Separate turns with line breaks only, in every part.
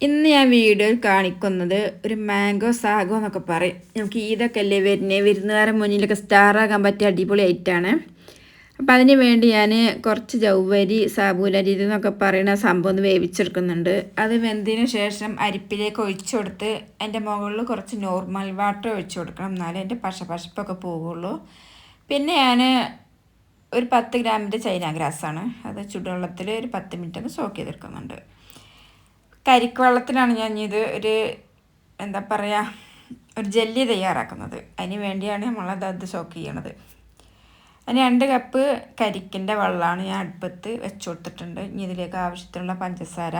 ഇന്ന് ഞാൻ വീഡിയോയിൽ കാണിക്കുന്നത് ഒരു മാംഗോ സാഗോ എന്നൊക്കെ പറയും. നമുക്ക് ഈദൊക്കെ അല്ലേ വരുന്നത്, വിരുന്നുകാരൻ മുന്നിലൊക്കെ സ്റ്റാറാകാൻ പറ്റിയ അടിപൊളി ഐറ്റാണ്. അപ്പോൾ അതിന് വേണ്ടി ഞാൻ കുറച്ച് ജൗവരി സാബൂലരി എന്നൊക്കെ പറയുന്ന സംഭവം ഒന്ന് വേവിച്ചെടുക്കുന്നുണ്ട്. അത് വെന്തതിന് ശേഷം അരിപ്പിലേക്ക് ഒഴിച്ചു കൊടുത്ത് അതിൻ്റെ മുകളിൽ കുറച്ച് നോർമൽ വാട്ടർ ഒഴിച്ചു കൊടുക്കണം, എന്നാലേ അതിൻ്റെ പശപ്പൊക്കെ പോവുള്ളൂ. പിന്നെ ഞാൻ ഒരു 10 ഗ്രാമിൻ്റെ ചൈന ഗ്രാസാണ്, അത് ചുടുവെള്ളത്തിൽ ഒരു 10 മിനിറ്റ് ഒന്ന് സോക്ക് ചെയ്തെടുക്കുന്നുണ്ട്. കരിക്ക് വെള്ളത്തിലാണ് ഞാൻ ഇത് എന്താ പറയുക ഒരു ജെല്ലി തയ്യാറാക്കുന്നത്. അതിന് വേണ്ടിയാണ് നമ്മളത് സോക്ക് ചെയ്യണത്. അതിന് 2 കപ്പ് കരിക്കിൻ്റെ വെള്ളമാണ് ഞാൻ അടുപ്പത്ത് വെച്ച് കൊടുത്തിട്ടുണ്ട്. ഇനി ഇതിലേക്ക് ആവശ്യത്തിനുള്ള പഞ്ചസാര,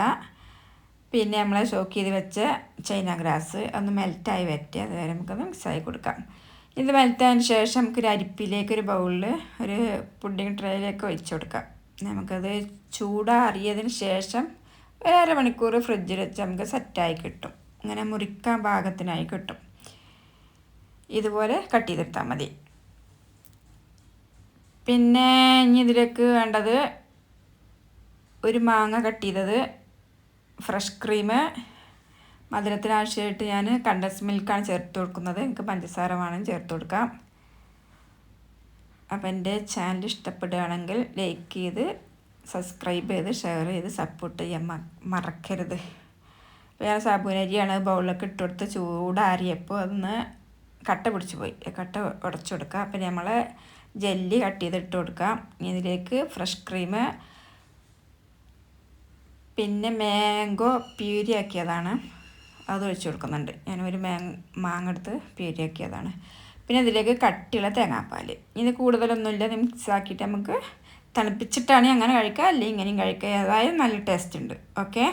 പിന്നെ നമ്മൾ സോക്ക് ചെയ്ത് വെച്ച ചൈന ഗ്രാസ് ഒന്ന് മെൽറ്റായി വരട്ടി അതുവരെ നമുക്കൊന്ന് മിക്സായി കൊടുക്കാം. ഇത് മെൽറ്റായതിന് ശേഷം നമുക്കൊരു അരിപ്പിലേക്ക് ഒരു ബൗളിൽ ഒരു പുഡിംഗ് ട്രേയിലേക്ക് ഒഴിച്ചു കൊടുക്കാം. നമുക്കത് ചൂടാറിയതിന് ശേഷം ഒരു അരമണിക്കൂർ ഫ്രിഡ്ജിൽ വെച്ച് നമുക്ക് സെറ്റായി കിട്ടും. ഇങ്ങനെ മുറിക്കാൻ പാകത്തിനായി കിട്ടും. ഇതുപോലെ കട്ട് ചെയ്തെടുത്താൽ മതി. പിന്നെ ഇനി ഇതിലേക്ക് വേണ്ടത് ഒരു മാങ്ങ കട്ട് ചെയ്തത്, ഫ്രഷ് ക്രീം, മധുരത്തിന് ആവശ്യമായിട്ട് ഞാൻ കണ്ടൻസ് മിൽക്കാണ് ചേർത്ത് കൊടുക്കുന്നത്. എനിക്ക് പഞ്ചസാര വേണം ചേർത്ത് കൊടുക്കാം. അപ്പം എൻ്റെ ചാനൽ ഇഷ്ടപ്പെടുകയാണെങ്കിൽ ലൈക്ക് ചെയ്ത് സബ്സ്ക്രൈബ് ചെയ്ത് ഷെയർ ചെയ്ത് സപ്പോർട്ട് ചെയ്യാൻ മറക്കരുത്. വേറെ സാബൂനരിയാണ് ബൗളിലൊക്കെ ഇട്ട് കൊടുത്ത് ചൂടാറിയപ്പോൾ അതൊന്ന് കട്ട പിടിച്ച് പോയി. കട്ട ഉടച്ചു കൊടുക്കുക. അപ്പം നമ്മൾ ജെല്ലി കട്ട് ചെയ്തിട്ട് കൊടുക്കാം. ഇതിലേക്ക് ഫ്രഷ് ക്രീം, പിന്നെ മാംഗോ പ്യൂരി ആക്കിയതാണ്, അത് ഒഴിച്ച് കൊടുക്കുന്നുണ്ട്. ഞാനൊരു മാങ്ങ എടുത്ത് പ്യൂരി ആക്കിയതാണ്. പിന്നെ ഇതിലേക്ക് കട്ടിയുള്ള തേങ്ങാപ്പാൽ. ഇത് കൂടുതലൊന്നുമില്ല, മിക്സാക്കിയിട്ട് നമുക്ക് തണുപ്പിച്ചിട്ടാണ് അങ്ങനെ കഴിക്കുക, അല്ലെങ്കിൽ ഇങ്ങനെയും കഴിക്കുക. അതായത് നല്ല ടേസ്റ്റ് ഉണ്ട്. ഓക്കെ.